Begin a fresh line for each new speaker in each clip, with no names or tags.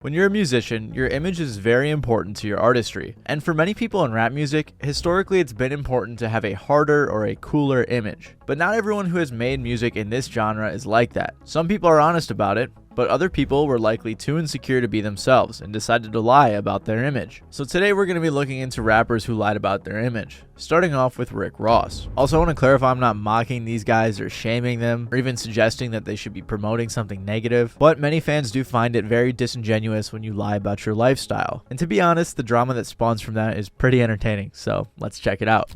When you're a musician, your image is very important to your artistry, and for many people in rap music, historically it's been important to have a harder or a cooler image. But not everyone who has made music in this genre is like that. Some people are honest about it, but other people were likely too insecure to be themselves and decided to lie about their image. So today we're going to be looking into rappers who lied about their image, starting off with Rick Ross. Also, I want to clarify, I'm not mocking these guys or shaming them or even suggesting that they should be promoting something negative, but many fans do find it very disingenuous when you lie about your lifestyle. And to be honest, the drama that spawns from that is pretty entertaining, so let's check it out.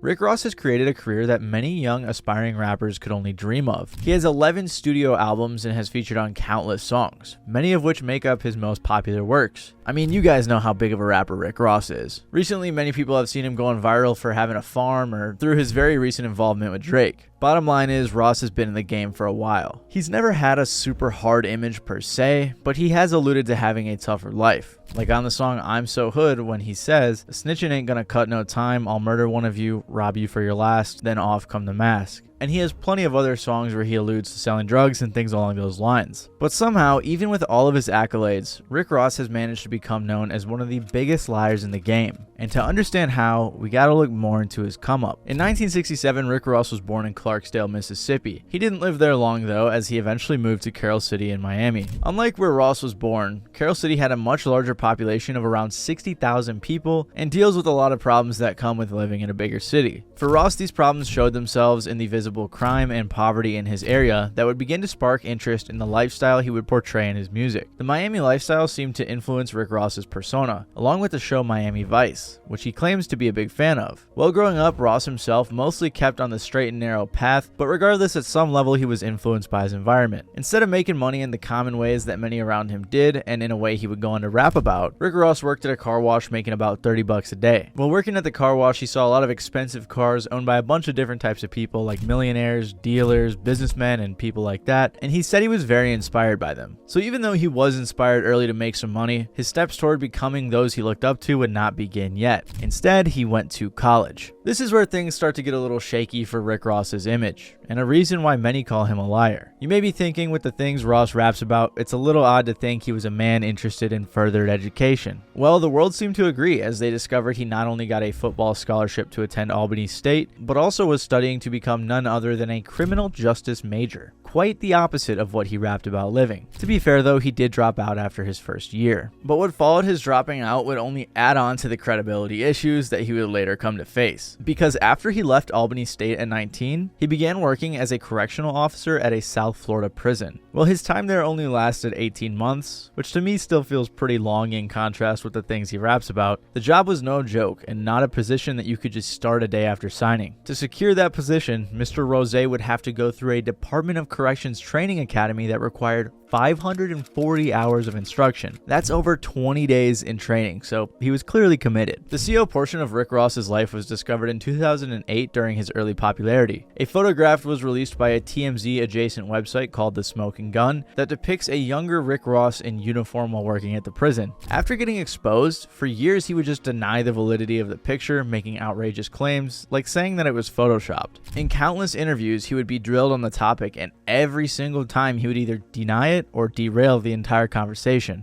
Rick Ross has created a career that many young aspiring rappers could only dream of. He has 11 studio albums and has featured on countless songs, many of which make up his most popular works. I mean, you guys know how big of a rapper Rick Ross is. Recently, many people have seen him going viral for having a farm or through his very recent involvement with Drake. Bottom line is, Ross has been in the game for a while. He's never had a super hard image per se, but he has alluded to having a tougher life. Like on the song I'm So Hood, when he says, "Snitching ain't gonna cut no time, I'll murder one of you, rob you for your last, then off come the mask." And he has plenty of other songs where he alludes to selling drugs and things along those lines. But somehow, even with all of his accolades, Rick Ross has managed to become known as one of the biggest liars in the game. And to understand how, we gotta look more into his come up. In 1967, Rick Ross was born in Clarksdale, Mississippi. He didn't live there long though, as he eventually moved to Carroll City in Miami. Unlike where Ross was born, Carroll City had a much larger population of around 60,000 people and deals with a lot of problems that come with living in a bigger city. For Ross, these problems showed themselves in the visible crime and poverty in his area that would begin to spark interest in the lifestyle he would portray in his music. The Miami lifestyle seemed to influence Rick Ross's persona, along with the show Miami Vice, which he claims to be a big fan of. While growing up, Ross himself mostly kept on the straight and narrow path, but regardless, at some level he was influenced by his environment. Instead of making money in the common ways that many around him did, and in a way he would go on to rap about, Rick Ross worked at a car wash making about 30 bucks a day. While working at the car wash, he saw a lot of expensive cars owned by a bunch of different types of people like millionaires, dealers, businessmen, and people like that, and he said he was very inspired by them. So even though he was inspired early to make some money, his steps toward becoming those he looked up to would not begin yet. Instead, he went to college. This is where things start to get a little shaky for Rick Ross's image, and a reason why many call him a liar. You may be thinking, with the things Ross raps about, it's a little odd to think he was a man interested in further education. Well, the world seemed to agree, as they discovered he not only got a football scholarship to attend Albany State, but also was studying to become none other than a criminal justice major. Quite the opposite of what he rapped about living. To be fair though, he did drop out after his first year. But what followed his dropping out would only add on to the credibility issues that he would later come to face. Because after he left Albany State at 19, he began working as a correctional officer at a South Florida prison. Well, his time there only lasted 18 months, which to me still feels pretty long in contrast with the things he raps about. The job was no joke and not a position that you could just start a day after signing. To secure that position, Mr. Rose would have to go through a Department of Corrections training academy that required 540 hours of instruction. That's over 20 days in training, so he was clearly committed. The CO portion of Rick Ross's life was discovered in 2008 during his early popularity. A photograph was released by a TMZ adjacent website called The Smoking Gun that depicts a younger Rick Ross in uniform while working at the prison. After getting exposed, for years he would just deny the validity of the picture, making outrageous claims, like saying that it was photoshopped. In countless interviews, he would be drilled on the topic, and every single time he would either deny it or derail the entire conversation.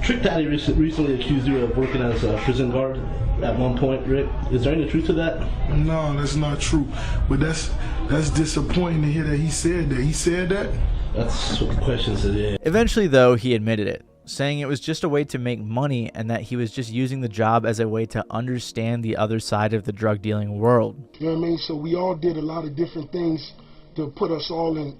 Trick Daddy recently accused you of working as a prison guard at one point, Rick. Is there any truth to that?
No, that's not true. But that's disappointing to hear that he said that. He said that?
That's what the question said, yeah.
Eventually, though, he admitted it, saying it was just a way to make money and that he was just using the job as a way to understand the other side of the drug dealing world.
You know what I mean? So we all did a lot of different things to put us all in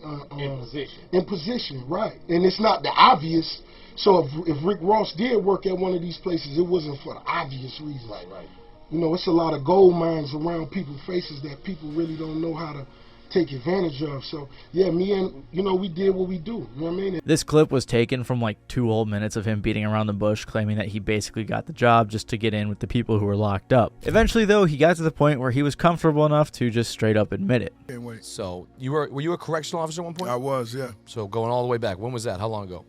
position. In position, right. And it's not the obvious. So if Rick Ross did work at one of these places, it wasn't for the obvious reason. Right. You know, it's a lot of gold mines around people's faces that people really don't know how to take advantage of. So yeah, me and, we did what we do. You know what I mean?
This clip was taken from like 2 whole minutes of him beating around the bush, claiming that he basically got the job just to get in with the people who were locked up. Eventually though, he got to the point where he was comfortable enough to just straight up admit it.
So were you a correctional officer at one point?
I was, yeah.
So going all the way back, when was that? How long ago?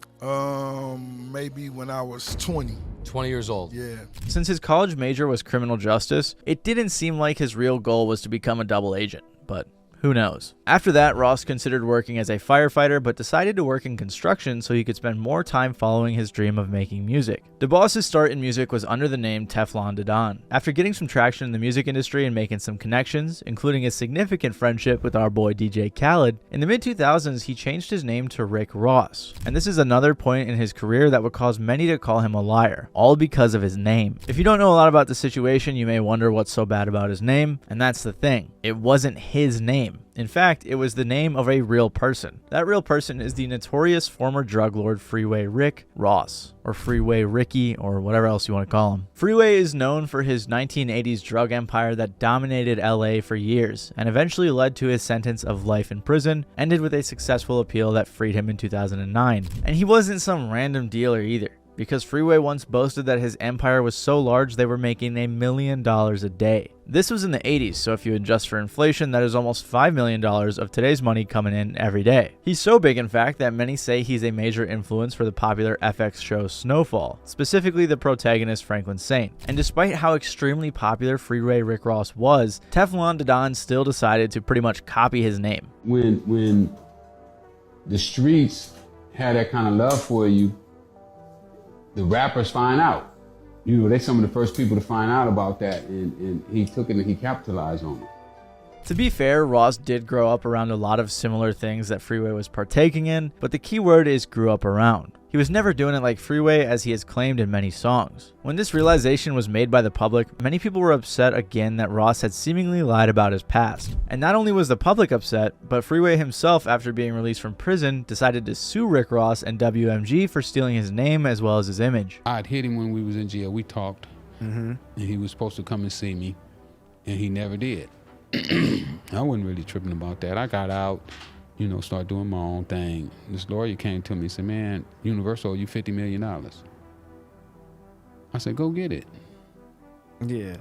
Maybe when I was 20.
20 years old.
Yeah.
Since his college major was criminal justice, it didn't seem like his real goal was to become a double agent, but Who knows? After that, Ross considered working as a firefighter, but decided to work in construction so he could spend more time following his dream of making music. DeBoss's start in music was under the name Teflon Don. After getting some traction in the music industry and making some connections, including a significant friendship with our boy DJ Khaled, in the mid-2000s he changed his name to Rick Ross. And this is another point in his career that would cause many to call him a liar, all because of his name. If you don't know a lot about the situation, you may wonder what's so bad about his name, and that's the thing. It wasn't his name. In fact, it was the name of a real person. That real person is the notorious former drug lord Freeway Rick Ross, or Freeway Ricky, or whatever else you want to call him. Freeway is known for his 1980s drug empire that dominated LA for years, and eventually led to his sentence of life in prison, ended with a successful appeal that freed him in 2009. And he wasn't some random dealer either, because Freeway once boasted that his empire was so large they were making $1 million a day. This was in the 80s, so if you adjust for inflation, that is almost $5 million of today's money coming in every day. He's so big, in fact, that many say he's a major influence for the popular FX show Snowfall, specifically the protagonist Franklin Saint. And despite how extremely popular Freeway Rick Ross was, Teflon Don still decided to pretty much copy his name.
When the streets had that kind of love for you, the rappers find out. You know, they're some of the first people to find out about that, and he took it and he capitalized on it.
To be fair, Ross did grow up around a lot of similar things that Freeway was partaking in, but the key word is grew up around. He was never doing it like Freeway, as he has claimed in many songs. When this realization was made by the public, many people were upset again that Ross had seemingly lied about his past. And not only was the public upset, but Freeway himself, after being released from prison, decided to sue Rick Ross and WMG for stealing his name as well as his image.
I'd hit him when we was in jail. We talked, and he was supposed to come and see me, and he never did. I wasn't really tripping about that. I got out, you know, start doing my own thing. This lawyer came to me and said, man, Universal owe you $50 million. I said, go get it.
Yeah.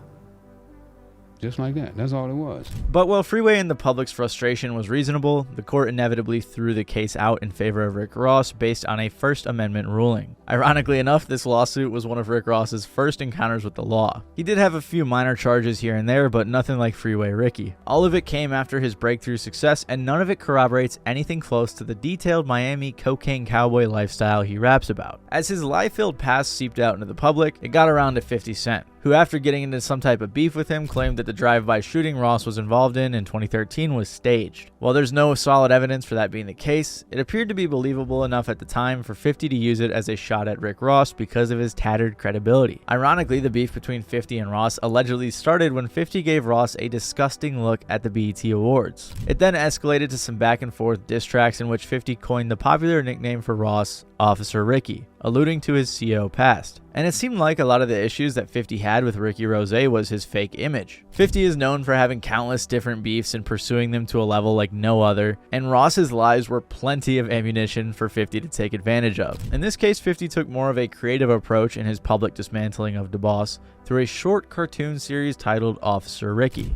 Just like that. That's all it was.
But while Freeway and the public's frustration was reasonable, the court inevitably threw the case out in favor of Rick Ross based on a First Amendment ruling. Ironically enough, this lawsuit was one of Rick Ross's first encounters with the law. He did have a few minor charges here and there, but nothing like Freeway Ricky. All of it came after his breakthrough success, and none of it corroborates anything close to the detailed Miami cocaine cowboy lifestyle he raps about. As his lie-filled past seeped out into the public, it got around to 50 Cent, who after getting into some type of beef with him claimed that the drive-by shooting Ross was involved in 2013 was staged. While there's no solid evidence for that being the case, it appeared to be believable enough at the time for 50 to use it as a shot at Rick Ross because of his tattered credibility. Ironically, the beef between 50 and Ross allegedly started when 50 gave Ross a disgusting look at the BET Awards. It then escalated to some back and forth diss tracks in which 50 coined the popular nickname for Ross, Officer Ricky, alluding to his CO past. And it seemed like a lot of the issues that 50 had with Ricky Rose was his fake image. 50 is known for having countless different beefs and pursuing them to a level like no other, and Ross's lies were plenty of ammunition for 50 to take advantage of. In this case, 50 took more of a creative approach in his public dismantling of DeBoss through a short cartoon series titled Officer Ricky.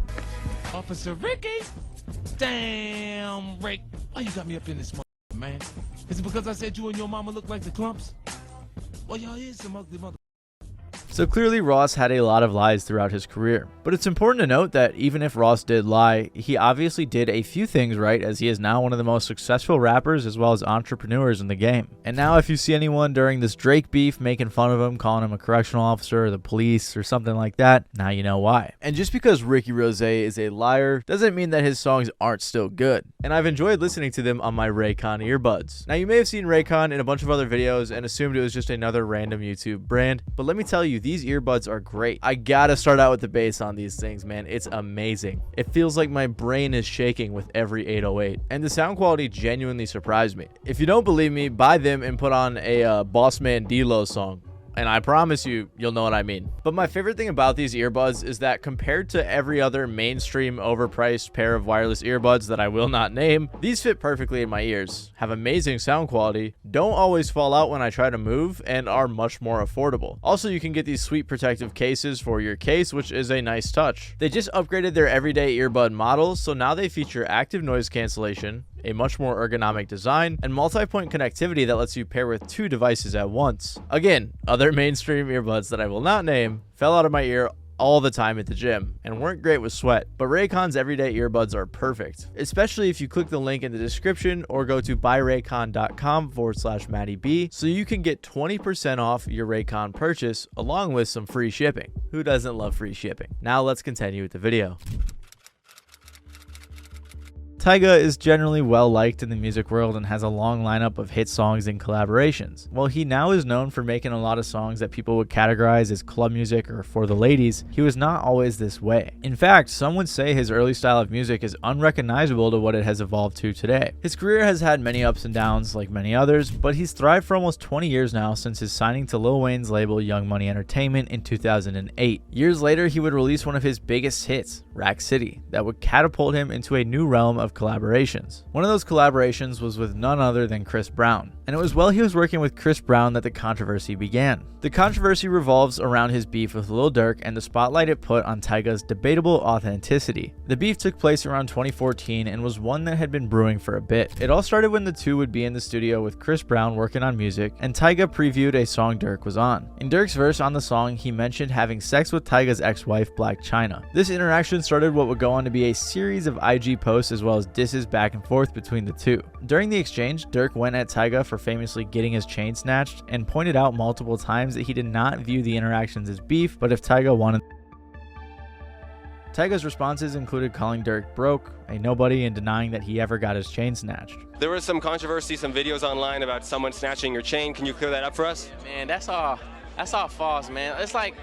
Officer Ricky? Damn, Rick. Why you got me up in this man? Is it because I said you and your mama look like the Clumps? Well, y'all is some ugly mother.
So clearly Ross had a lot of lies throughout his career. But it's important to note that even if Ross did lie, he obviously did a few things right, as he is now one of the most successful rappers as well as entrepreneurs in the game. And now if you see anyone during this Drake beef making fun of him, calling him a correctional officer or the police or something like that, now you know why. And just because Ricky Rose is a liar doesn't mean that his songs aren't still good. And I've enjoyed listening to them on my Raycon earbuds. Now you may have seen Raycon in a bunch of other videos and assumed it was just another random YouTube brand, but let me tell you, these earbuds are great. I gotta start out with the bass on these things, man. It's amazing. It feels like my brain is shaking with every 808, and the sound quality genuinely surprised me. If you don't believe me, buy them and put on a Boss Man D-Lo song, and I promise you, you'll know what I mean. But my favorite thing about these earbuds is that compared to every other mainstream overpriced pair of wireless earbuds that I will not name, these fit perfectly in my ears, have amazing sound quality, don't always fall out when I try to move, and are much more affordable. Also, you can get these sweet protective cases for your case, which is a nice touch. They just upgraded their everyday earbud models, so now they feature active noise cancellation, a much more ergonomic design, and multi-point connectivity that lets you pair with 2 devices at once. Again, other mainstream earbuds that I will not name fell out of my ear all the time at the gym and weren't great with sweat, but Raycon's everyday earbuds are perfect, especially if you click the link in the description or go to buyraycon.com/MattyB so you can get 20% off your Raycon purchase along with some free shipping. Who doesn't love free shipping? Now let's continue with the video. Tyga is generally well liked in the music world and has a long lineup of hit songs and collaborations. While he now is known for making a lot of songs that people would categorize as club music or for the ladies, he was not always this way. In fact, some would say his early style of music is unrecognizable to what it has evolved to today. His career has had many ups and downs like many others, but he's thrived for almost 20 years now since his signing to Lil Wayne's label Young Money Entertainment in 2008. Years later, he would release one of his biggest hits, Rack City, that would catapult him into a new realm of collaborations. One of those collaborations was with none other than Chris Brown, and it was while he was working with Chris Brown that the controversy began. The controversy revolves around his beef with Lil Durk and the spotlight it put on Tyga's debatable authenticity. The beef took place around 2014 and was one that had been brewing for a bit. It all started when the two would be in the studio with Chris Brown working on music, and Tyga previewed a song Durk was on. In Durk's verse on the song, he mentioned having sex with Tyga's ex-wife, Blac Chyna. This interaction started what would go on to be a series of IG posts as well as disses back and forth between the two. During the exchange, Durk went at Tyga for famously getting his chain snatched and pointed out multiple times that he did not view the interactions as beef, but if Tyga wanted. Tyga's responses included calling Durk broke, a nobody, and denying that he ever got his chain snatched.
There was some controversy, some videos online about someone snatching your chain. Can you clear that up for us?
Yeah, man, that's all false, man. It's like,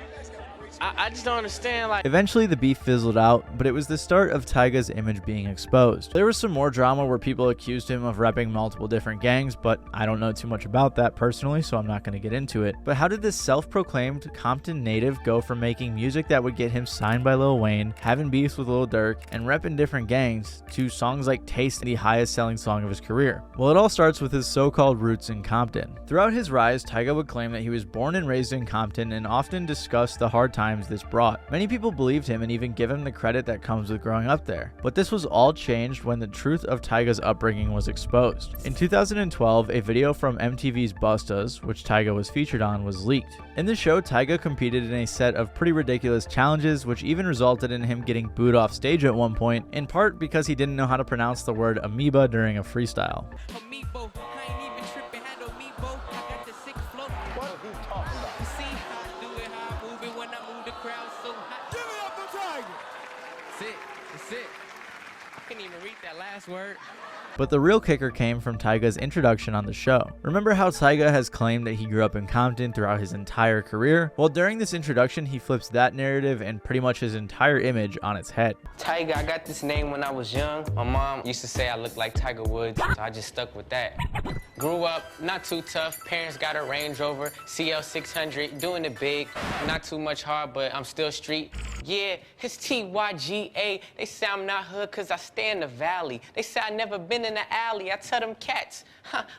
I just don't understand. Like,
eventually the beef fizzled out, but it was the start of Tyga's image being exposed. There was some more drama where people accused him of repping multiple different gangs, but I don't know too much about that personally, so I'm not going to get into it. But how did this self-proclaimed Compton native go from making music that would get him signed by Lil Wayne, having beefs with Lil Durk, and repping different gangs, to songs like Taste, the highest selling song of his career? Well, it all starts with his so-called roots in Compton. Throughout his rise, Tyga would claim that he was born and raised in Compton and often discussed the hard times this brought. Many people believed him and even give him the credit that comes with growing up there. But this was all changed when the truth of Tyga's upbringing was exposed. In 2012, a video from MTV's Bustas, which Tyga was featured on, was leaked. In the show, Tyga competed in a set of pretty ridiculous challenges, which even resulted in him getting booed off stage at one point, in part because he didn't know how to pronounce the word amoeba during a freestyle.
I couldn't even read that last word.
But the real kicker came from Tyga's introduction on the show. Remember how Tyga has claimed that he grew up in Compton throughout his entire career? Well, during this introduction, he flips that narrative and pretty much his entire image on its head.
Tyga, I got this name when I was young. My mom used to say I looked like Tiger Woods, so I just stuck with that. Grew up, not too tough. Parents got a Range Rover, CL600, doing it big. Not too much hard, but I'm still street. Yeah, it's TYGA. They say I'm not hood cause I stay in the valley. They say I never been in the alley. I tell them cats,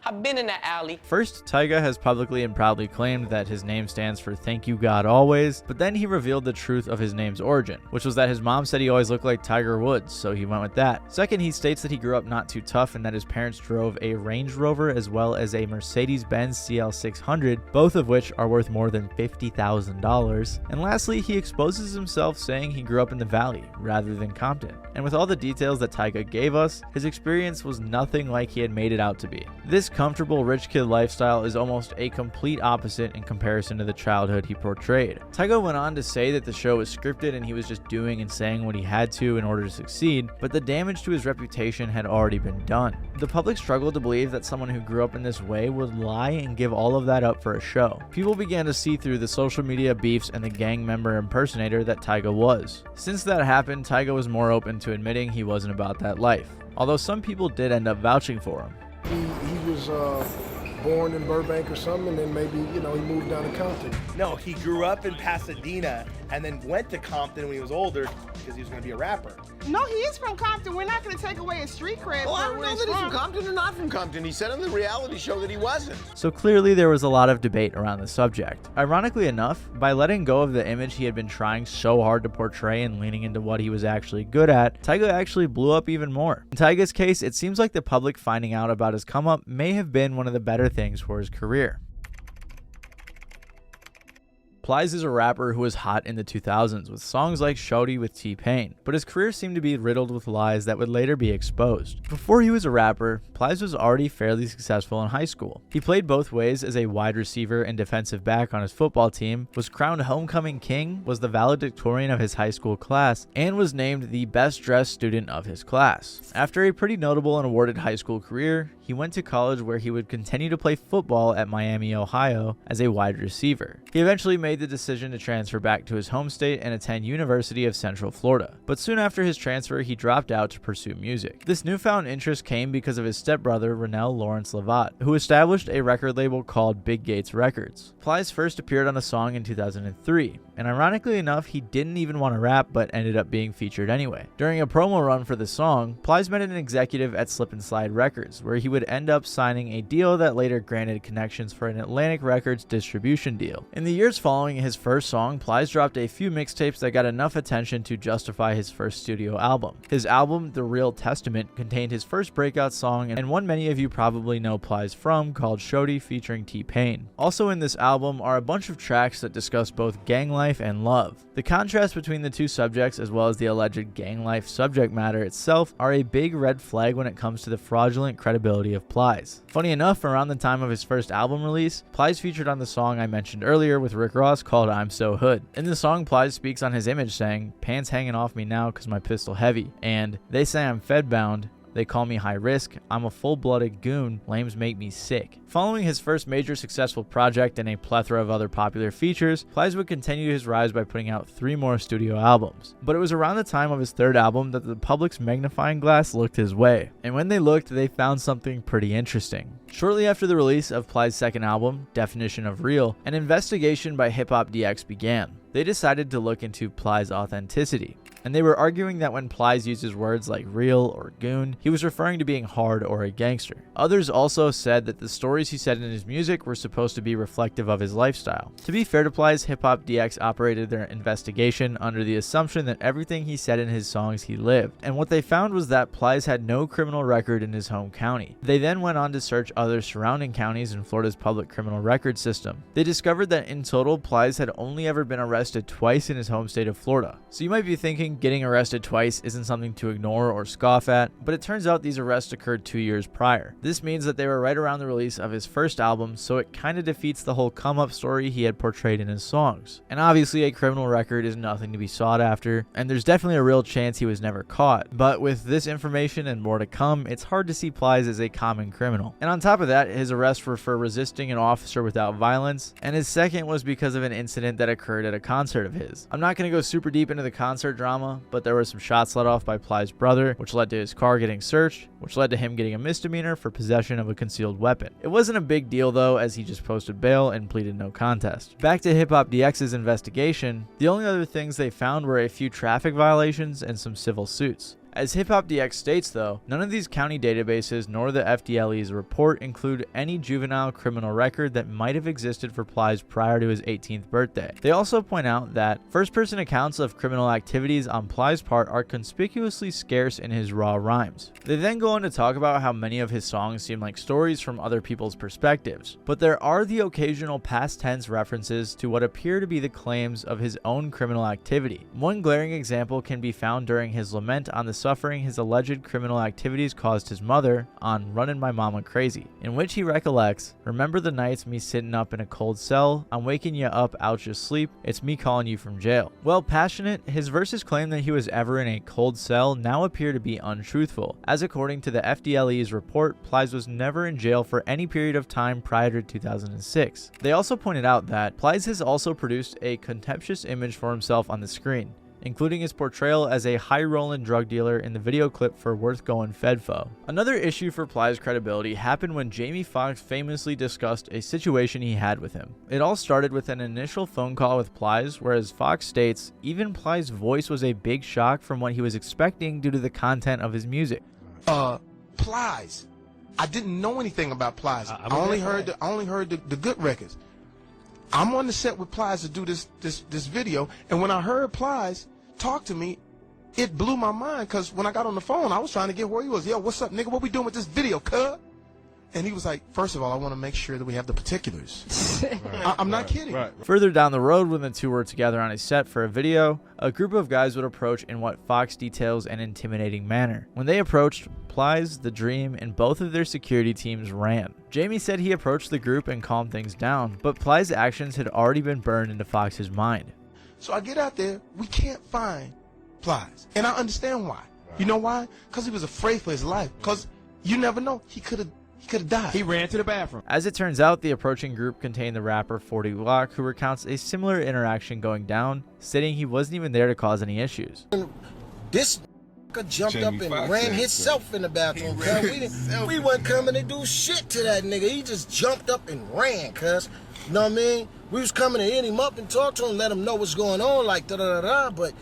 I've been in the alley.
First, Tyga has publicly and proudly claimed that his name stands for Thank You God Always, but then he revealed the truth of his name's origin, which was that his mom said he always looked like Tiger Woods, so he went with that. Second, he states that he grew up not too tough and that his parents drove a Range Rover as well as a Mercedes-Benz CL600, both of which are worth more than $50,000. And lastly, he exposes himself saying he grew up in the Valley rather than Compton. And with all the details that Tyga gave us, his experience was nothing like he had made it out to be. This comfortable rich kid lifestyle is almost a complete opposite in comparison to the childhood he portrayed. Tyga went on to say that the show was scripted and he was just doing and saying what he had to in order to succeed, but the damage to his reputation had already been done. The public struggled to believe that someone who grew up in this way would lie and give all of that up for a show. People began to see through the social media beefs and the gang member impersonator that Tyga was. Since that happened, Tyga was more open to admitting he wasn't about that life, although some people did end up vouching for him.
He was born in Burbank or something, and then maybe, he moved down to Compton.
No, he grew up in Pasadena and then went to Compton when he was older because he was going to be a rapper.
No, he is from Compton. We're not going to take away his street cred.
Well, I don't know that he's from Compton or not from Compton. He said on the reality show that he wasn't.
So clearly there was a lot of debate around the subject. Ironically enough, by letting go of the image he had been trying so hard to portray and leaning into what he was actually good at, Tyga actually blew up even more. In Tyga's case, it seems like the public finding out about his come up may have been one of the better things for his career. Plies is a rapper who was hot in the 2000s with songs like Shorty with T-Pain, but his career seemed to be riddled with lies that would later be exposed. Before he was a rapper, Plies was already fairly successful in high school. He played both ways as a wide receiver and defensive back on his football team, was crowned homecoming king, was the valedictorian of his high school class, and was named the best dressed student of his class. After a pretty notable and awarded high school career, he went to college where he would continue to play football at Miami, Ohio as a wide receiver. He eventually made the decision to transfer back to his home state and attend University of Central Florida. But soon after his transfer, he dropped out to pursue music. This newfound interest came because of his stepbrother, Rennell Lawrence Lavatt, who established a record label called Big Gates Records. Plies first appeared on a song in 2003, and ironically enough, he didn't even want to rap but ended up being featured anyway. During a promo run for the song, Plies met an executive at Slip and Slide Records, where he would end up signing a deal that later granted connections for an Atlantic Records distribution deal. In the years following his first song, Plies dropped a few mixtapes that got enough attention to justify his first studio album. His album, The Real Testament, contained his first breakout song and one many of you probably know Plies from, called Shorty featuring T-Pain. Also in this album are a bunch of tracks that discuss both gang life and love. The contrast between the two subjects, as well as the alleged gang life subject matter itself, are a big red flag when it comes to the fraudulent credibility of Plies. Funny enough, around the time of his first album release, Plies featured on the song I mentioned earlier with Rick Ross called I'm So Hood. In the song, Plies speaks on his image saying, "Pants hanging off me now cause my pistol heavy," and "They say I'm fed bound. They call me high risk. I'm a full-blooded goon. Lames make me sick." Following his first major successful project and a plethora of other popular features, Plies would continue his rise by putting out 3 more studio albums. But it was around the time of his third album that the public's magnifying glass looked his way. And when they looked, they found something pretty interesting. Shortly after the release of Plies' second album, Definition of Real, an investigation by hiphopdx began. They decided to look into Plies' authenticity, and they were arguing that when Plies uses words like real or goon, he was referring to being hard or a gangster. Others also said that the stories he said in his music were supposed to be reflective of his lifestyle. To be fair to Plies, hiphopdx operated their investigation under the assumption that everything he said in his songs he lived, and what they found was that Plies had no criminal record in his home county. They then went on to search other surrounding counties in Florida's public criminal record system. They discovered that in total, Plies had only ever been arrested twice in his home state of Florida. So you might be thinking getting arrested twice isn't something to ignore or scoff at, but it turns out these arrests occurred 2 years prior. This means that they were right around the release of his first album, so it kinda defeats the whole come-up story he had portrayed in his songs. And obviously a criminal record is nothing to be sought after, and there's definitely a real chance he was never caught. But with this information and more to come, it's hard to see Plies as a common criminal. And on top of that, his arrests were for resisting an officer without violence, and his second was because of an incident that occurred at a concert of his. I'm not going to go super deep into the concert drama, but there were some shots let off by Plies' brother, which led to his car getting searched, which led to him getting a misdemeanor for possession of a concealed weapon. It wasn't a big deal though, as he just posted bail and pleaded no contest. Back to hiphopdx's investigation, the only other things they found were a few traffic violations and some civil suits. As hiphopdx states though, none of these county databases nor the FDLE's report include any juvenile criminal record that might have existed for Plies prior to his 18th birthday. They also point out that first-person accounts of criminal activities on Plies' part are conspicuously scarce in his raw rhymes. They then go on to talk about how many of his songs seem like stories from other people's perspectives, but there are the occasional past tense references to what appear to be the claims of his own criminal activity. One glaring example can be found during his lament on the suffering his alleged criminal activities caused his mother on Runnin' My Mama Crazy, in which he recollects, "Remember the nights me sitting up in a cold cell? I'm waking you up out your sleep. It's me calling you from jail." While passionate, his verses claim that he was ever in a cold cell now appear to be untruthful, as according to the FDLE's report, Plies was never in jail for any period of time prior to 2006. They also pointed out that Plies has also produced a contemptuous image for himself on the screen, including his portrayal as a high-rollin' drug dealer in the video clip for Worth Goin' Fedfo. Another issue for Plies' credibility happened when Jamie Foxx famously discussed a situation he had with him. It all started with an initial phone call with Plies, where, as Foxx states, even Plies' voice was a big shock from what he was expecting due to the content of his music.
Plies. I didn't know anything about Plies. I only heard the good records. I'm on the set with Plies to do this video, and when I heard Plies talk to me, it blew my mind, because when I got on the phone, I was trying to get where he was. "Yo, what's up, nigga? What we doing with this video, cuz?" And he was like, first of all, I want to make sure that we have the particulars. I'm not kidding.
Further down the road, when the two were together on a set for a video, a group of guys would approach in what Fox details an intimidating manner. When they approached, Plies, The Dream, and both of their security teams ran. Jamie said he approached the group and calmed things down, but Plies' actions had already been burned into Fox's mind.
So I get out there, we can't find Plies. And I understand why. You know why? Because he was afraid for his life. Because you never know, he could have died.
He ran to the bathroom.
As it turns out, the approaching group contained the rapper 40 Glock, who recounts a similar interaction going down, stating he wasn't even there to cause any issues.
This jumped up and ran himself in the bathroom, cuz we wasn't coming to do shit to that nigga. He just jumped up and ran, cuz. You know what I mean? We was coming to hit him up and talk to him, let him know what's going on, like da-da-da-da, but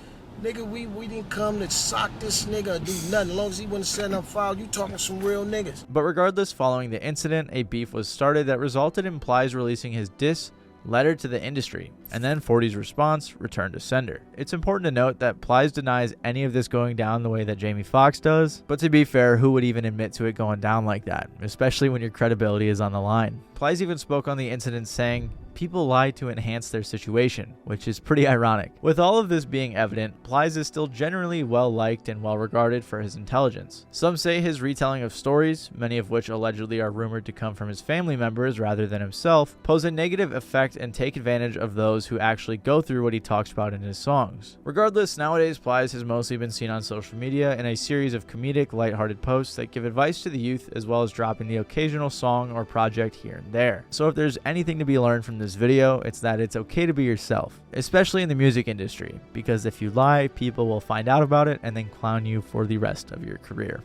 nigga, we didn't come to sock this nigga or do nothing. As long as he wasn't setting up foul, you talking some real niggas.
But regardless, following the incident, a beef was started that resulted in Plies releasing his diss letter to the industry, and then 40's response returned to sender. It's important to note that Plies denies any of this going down the way that Jamie Foxx does, but to be fair, who would even admit to it going down like that, especially when your credibility is on the line? Plies even spoke on the incident saying, "People lie to enhance their situation," which is pretty ironic. With all of this being evident, Plies is still generally well liked and well regarded for his intelligence. Some say his retelling of stories, many of which allegedly are rumored to come from his family members rather than himself, pose a negative effect and take advantage of those who actually go through what he talks about in his songs. Regardless, nowadays Plies has mostly been seen on social media in a series of comedic, lighthearted posts that give advice to the youth, as well as dropping the occasional song or project here and there. So if there's anything to be learned from this video, it's that it's okay to be yourself, especially in the music industry, because if you lie, people will find out about it and then clown you for the rest of your career.